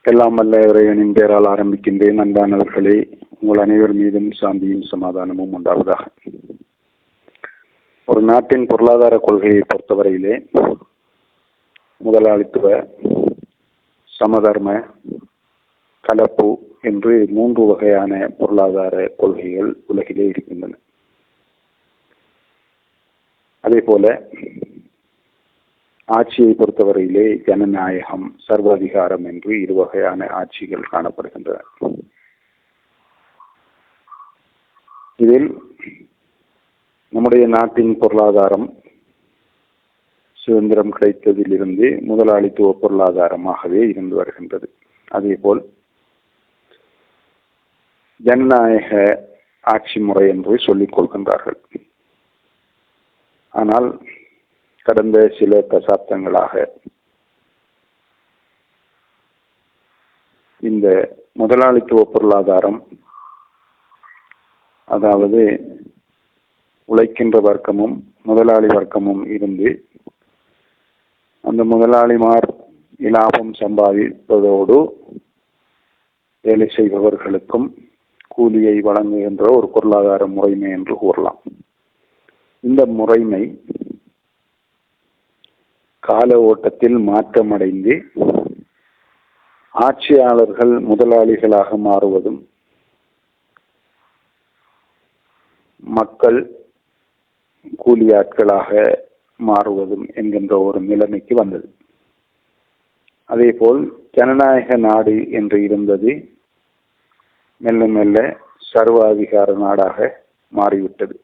எல்லாம் வல்ல இறைவனின் பேரால் ஆரம்பிக்கின்றேன். அன்பானவர்களே, உங்கள் அனைவர் மீதும் சாந்தியும் சமாதானமும் உண்டாவதாக. ஒரு நாட்டின் பொருளாதார கொள்கையை பொறுத்தவரையிலே முதலாளித்துவ, சமதர்ம, கலப்பு என்று 3 வகையான பொருளாதார கொள்கைகள் உலகிலே இருக்கின்றன. அதே போல ஆட்சியை பொறுத்தவரையிலே ஜனநாயகம், சர்வாதிகாரம் என்று 2 வகையான ஆட்சிகள் காணப்படுகின்றன. இதில் நம்முடைய நாட்டின் பொருளாதாரம் சுதந்திரம் கிடைத்ததிலிருந்து முதலாளித்துவ பொருளாதாரமாகவே இருந்து வருகின்றது. அதேபோல் ஜனநாயக ஆட்சி முறை என்று சொல்லிக் கொள்கின்றார்கள். ஆனால் கடந்த சில தசாப்தங்களாக இந்த முதலாளித்துவ பொருளாதாரம், அதாவது உழைக்கின்ற வர்க்கமும் முதலாளி வர்க்கமும் இருந்து அந்த முதலாளிமார் லாபம் சம்பாதிப்பதோடு வேலை செய்பவர்களுக்கும் கூலியை வழங்குகின்ற ஒரு பொருளாதார முறைமை என்று கூறலாம். இந்த முறைமை கால ஓட்டத்தில் மாற்றமடைந்து ஆட்சியாளர்கள் முதலாளிகளாக மாறுவதும் மக்கள் கூலியாட்களாக மாறுவதும் என்கின்ற ஒரு நிலைமைக்கு வந்தது. அதேபோல் ஜனநாயக நாடு என்று இருந்தது மெல்ல மெல்ல சர்வாதிகார நாடாக மாறிவிட்டது.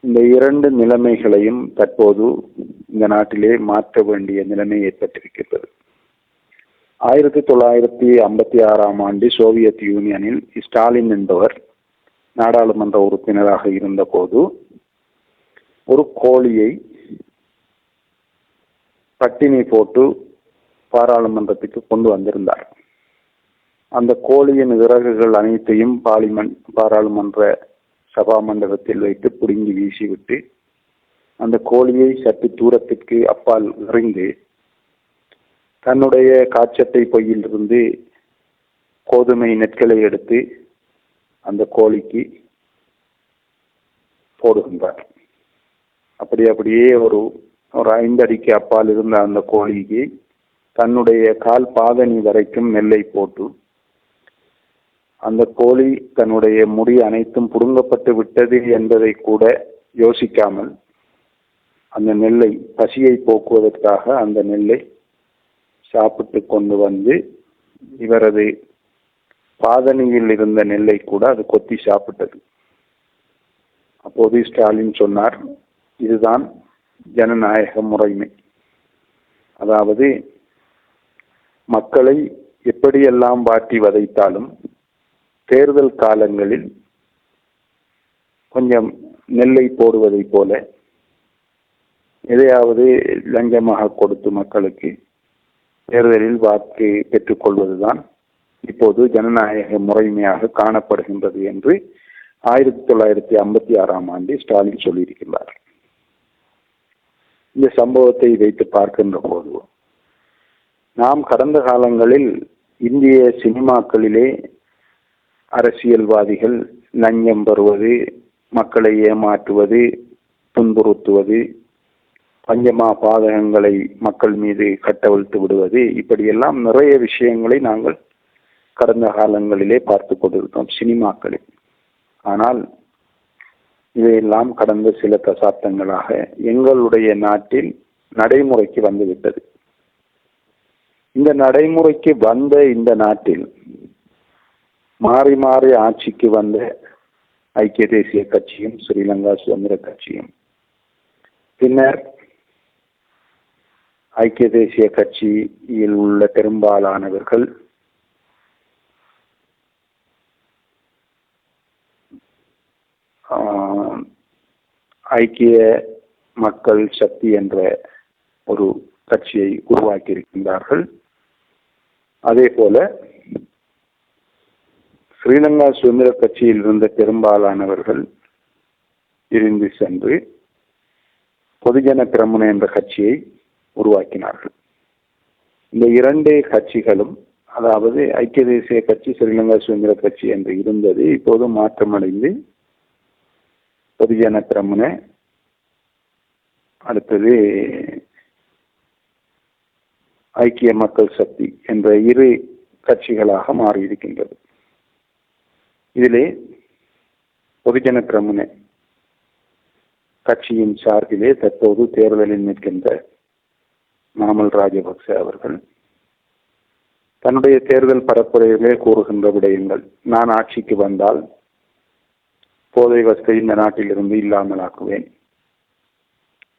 இந்த 2 நிலைமைகளையும் தற்போது இந்த நாட்டிலே மாற்ற வேண்டிய நிலைமை ஏற்பட்டிருக்கிறது. 1956ஆம் ஆண்டு சோவியத் யூனியனில் ஸ்டாலின் என்பவர் நாடாளுமன்ற உறுப்பினராக இருந்த போது ஒரு கோழியை பட்டினி போட்டு பாராளுமன்றத்துக்கு கொண்டு வந்திருந்தார். அந்த கோழியின் இறகுகள் அனைத்தையும் பாராளுமன்ற சபா மண்டபத்தில் வைத்து புடுங்கி வீசிவிட்டு அந்த கோழியை சற்று தூரத்திற்கு அப்பால் எறிந்து தன்னுடைய காட்சட்டை பையிலிருந்து கோதுமை நெற்களை எடுத்து அந்த கோழிக்கு போடுகின்றார். அப்படியே ஒரு 5 அடிக்கு அப்பால் இருந்த அந்த கோழிக்கு தன்னுடைய கால் பாதணி வரைக்கும் நெல்லை போட்டு அந்த கோழி தன்னுடைய முடி அனைத்தும் புடுங்கப்பட்டு விட்டது என்பதை கூட யோசிக்காமல் அந்த நெல்லை, பசியை போக்குவதற்காக அந்த நெல்லை சாப்பிட்டு கொண்டு வந்து இவரது பாதணியில் இருந்த நெல்லை கூட அது கொத்தி சாப்பிட்டது. அப்போது ஸ்டாலின் சொன்னார், இதுதான் ஜனநாயக முறைமை. அதாவது மக்களை எப்படியெல்லாம் வாட்டி வதைத்தாலும் தேர்தல் காலங்களில் கொஞ்சம் நெல்லை போடுவதை போல எதையாவது லஞ்சமாக கொடுத்து மக்களுக்கு தேர்தலில் வாக்கு பெற்றுக்கொள்வதுதான் இப்போது ஜனநாயக முறைமையாக காணப்படுகின்றது என்று 1956ஆம் ஆண்டு ஸ்டாலின் சொல்லியிருக்கிறார். இந்த சம்பவத்தை வைத்து பார்க்கின்ற போது நாம் கடந்த காலங்களில் இந்திய சினிமாக்களிலே அரசியல்வாதிகள் லஞ்சம் பெறுவது, மக்களை ஏமாற்றுவது, துன்புறுத்துவது, பஞ்சமா பாதகங்களை மக்கள் மீது கட்டவிழ்த்து விடுவது, இப்படியெல்லாம் நிறைய விஷயங்களை நாங்கள் கடந்த காலங்களிலே பார்த்து கொண்டிருக்கிறோம் சினிமாக்களில். ஆனால் இதையெல்லாம் கடந்த சில தசாப்தங்களாக எங்களுடைய நாட்டில் நடைமுறைக்கு வந்துவிட்டது. இந்த நடைமுறைக்கு வந்த இந்த நாட்டில் மாறி மாறி ஆட்சிக்கு வந்த ஐக்கிய தேசிய கட்சியும் ஸ்ரீலங்கா சுதந்திர கட்சியும், பின்னர் ஐக்கிய தேசிய கட்சியில் உள்ள பெரும்பாலானவர்கள் ஐக்கிய மக்கள் சக்தி என்ற ஒரு கட்சியை உருவாக்கி இருக்கின்றார்கள். அதே போல ஸ்ரீலங்கா சுதந்திர கட்சியில் இருந்த பெரும்பாலானவர்கள் இருந்து சென்று பொதுஜன பிரமுன என்ற கட்சியை உருவாக்கினார்கள். இந்த இரண்டு கட்சிகளும், அதாவது ஐக்கிய தேசிய கட்சி, ஸ்ரீலங்கா சுதந்திர கட்சி என்று இருந்தது, இப்போது மாற்றமடைந்து பொதுஜன பிரமுன, அடுத்தது ஐக்கிய மக்கள் சக்தி என்ற இரு கட்சிகளாக மாறியிருக்கின்றது. இதிலே பொதுஜன பிரமுன கட்சியின் சார்பிலே தற்போது தேர்தலில் நிற்கின்ற நாமல் ராஜபக்ச அவர்கள் தன்னுடைய தேர்தல் பரப்புரையிலே கூறுகின்ற விடயங்கள், நான் ஆட்சிக்கு வந்தால் போதை வஸ்தை இந்த நாட்டிலிருந்து இல்லாமலாக்குவேன்,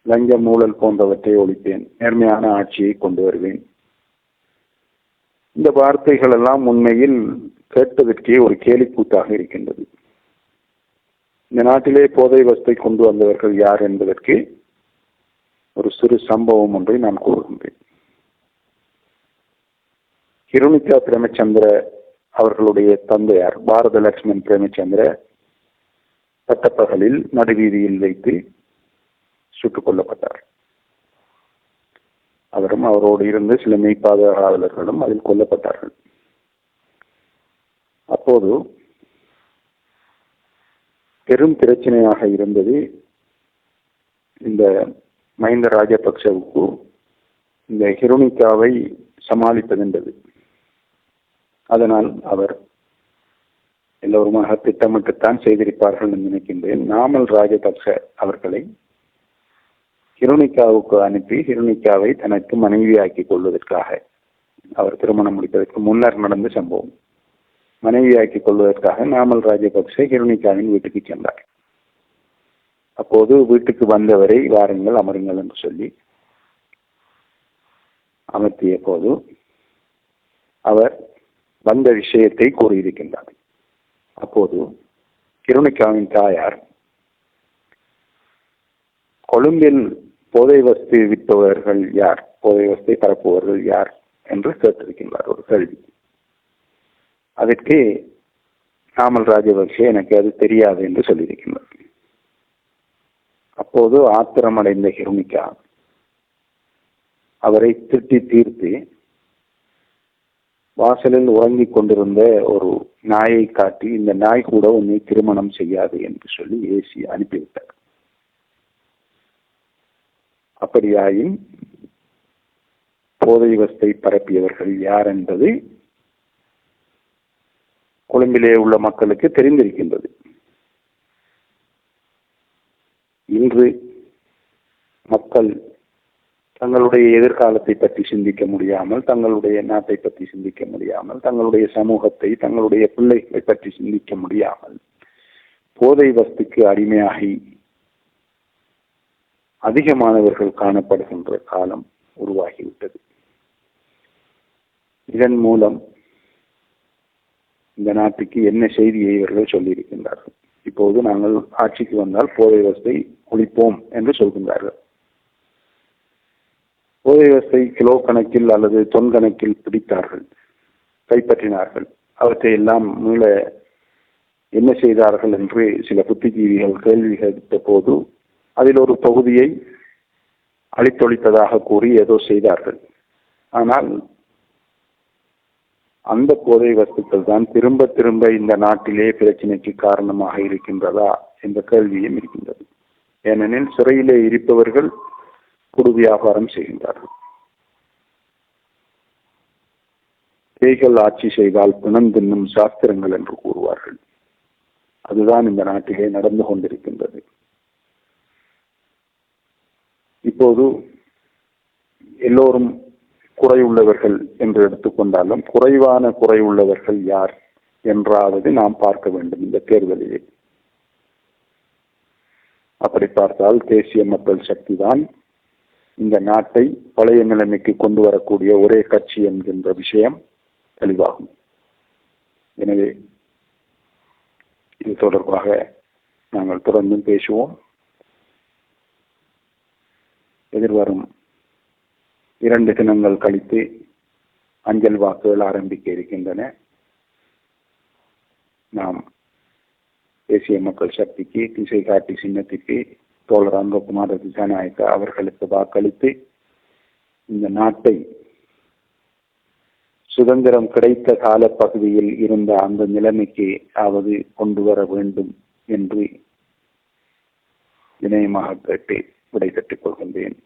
லஞ்சம் ஊழல் போன்றவற்றை ஒழிப்பேன், நேர்மையான ஆட்சியை கொண்டு வருவேன். இந்த வார்த்தைகள் எல்லாம் உண்மையில் கேட்பதற்கே ஒரு கேலிக்கூத்தாக இருக்கின்றது. இந்த நாட்டிலே போதை வஸ்தை கொண்டு வந்தவர்கள் யார் என்பதற்கு ஒரு சிறு சம்பவம் ஒன்றை நான் கூறுகின்றேன். ஹிருணிகா பிரேமச்சந்திர அவர்களுடைய தந்தையார் பாரத லட்சுமண் பிரேமச்சந்திர பட்டப்பகலில் நடுவீதியில் வைத்து சுட்டுக் கொல்லப்பட்டார். அவரும் அவரோடு இருந்து சில மெய்ப்பாதகாவலர்களும் அதில் கொல்லப்பட்டார்கள். அப்போது பெரும் பிரச்சனையாக இருந்தது இந்த மஹிந்த ராஜபக்சவுக்கு இந்த ஹிருணிகாவை சமாளிப்பதென்றது. அதனால் அவர் எல்லோருமாக திட்டமிட்டுத்தான் செய்திருப்பார்கள் என்று நினைக்கின்றேன். நாமல் ராஜபக்ச அவர்களை ஹிருணிகாவுக்கு அனுப்பி ஹிருணிகாவை தனக்கு மனைவியாக்கிக் கொள்வதற்காக, அவர் திருமணம் முடிப்பதற்கு முன்னர் நடந்த சம்பவம், மனைவியாக்கிக் கொள்வதற்காக நாமல் ராஜபக்ச ஹிருணிகாவின் வீட்டுக்கு சென்றார். அப்போது வீட்டுக்கு வந்தவரை வாருங்கள் அமருங்கள் என்று சொல்லி அமர்த்திய போது அவர் வந்த விஷயத்தை கூறியிருக்கின்றார். அப்போது ஹிருணிகாவின் தாயார் கொழும்பில் போதை வஸ்து விற்பவர்கள் யார், போதை வஸ்தை பரப்புவர்கள் யார் என்று கேட்டிருக்கின்றார் ஒரு கேள்வி. அதற்கு நாமல் ராஜபக்சே எனக்கு அது தெரியாது என்று சொல்லியிருக்கின்றார். அப்போது ஆத்திரமடைந்த ஹிருணிகா அவரை திட்டி தீர்த்து வாசலில் உறங்கிக் கொண்டிருந்த ஒரு நாயை காட்டி, இந்த நாய் கூட உன்னை திருமணம் செய்யாது என்று சொல்லி ஏசி அனுப்பிவிட்டார். அப்படியாயின் போதை வஸ்தை பரப்பியவர்கள் யார் என்பது கொழும்பிலே உள்ள மக்களுக்கு தெரிந்திருக்கின்றது. இன்று மக்கள் தங்களுடைய எதிர்காலத்தை பற்றி சிந்திக்க முடியாமல், தங்களுடைய நாட்டை பற்றி சிந்திக்க முடியாமல், தங்களுடைய சமூகத்தை, தங்களுடைய பிள்ளைகளை பற்றி சிந்திக்க முடியாமல் போதை வஸ்துக்கு அடிமையாகி அதிகமானவர்கள் காணப்படுகின்ற காலம் உருவாகிவிட்டது. இதன் மூலம் இந்த நாட்டுக்கு என்ன செய்தியை இவர்கள் சொல்லியிருக்கின்றார்கள்? இப்போது நாங்கள் ஆட்சிக்கு வந்தால் போதை வஸ்தை ஒழிப்போம் என்று சொல்கின்றார்கள். போதை வஸ்தை கிலோ கணக்கில் அல்லது தொன் கணக்கில் பிடித்தார்கள், கைப்பற்றினார்கள். அவற்றை எல்லாம் மீள என்ன செய்தார்கள் என்று சில புத்திஜீவிகள் கேள்வி கேட்ட போது அதில் ஒரு பகுதியை அழித்தொழித்ததாக கூறி ஏதோ செய்தார்கள். ஆனால் அந்த போதை வஸ்துக்கள் தான் திரும்ப திரும்ப இந்த நாட்டிலே பிரச்சனைக்கு காரணமாக இருக்கின்றதா என்ற கேள்வியும் இருக்கின்றது. ஏனெனில் சிறையிலே இருப்பவர்கள் குடு வியாபாரம் செய்கின்றார்கள். பேய்கள் ஆட்சி செய்தால் பிணம் தின்னும் சாஸ்திரங்கள் என்று கூறுவார்கள். அதுதான் இந்த நாட்டிலே நடந்து கொண்டிருக்கின்றது. இப்போது எல்லோரும் குறை உள்ளவர்கள் என்று எடுத்துக்கொண்டாலும் குறைவான குறை உள்ளவர்கள் யார் என்றாவது நாம் பார்க்க வேண்டும் இந்த தேர்தலிலே. அப்படி பார்த்தால் தேசிய மக்கள் சக்தி தான் இந்த நாட்டை பழைய நிலைமைக்கு கொண்டு வரக்கூடிய ஒரே கட்சி என்கின்ற விஷயம் தெளிவாகும். எனவே இது தொடர்பாக நாங்கள் தொடர்ந்தும் பேசுவோம். எதிர்வரும் 2 தினங்கள் கழித்து அஞ்சல் வாக்குகள் ஆரம்பிக்க இருக்கின்றன. நாம் தேசிய மக்கள் சக்திக்கு, திசை காட்டி சின்னத்திற்கு தோழர் அன்பகுமார் திசாநாயக்க அவர்களுக்கு வாக்களித்து இந்த நாட்டை சுதந்திரம் கிடைத்த காலப்பகுதியில் இருந்த அந்த நிலைமைக்கு ஆவது கொண்டு வர வேண்டும் என்று வினயமாக கேட்டு விடை பெற்றுக் கொள்கின்றேன்.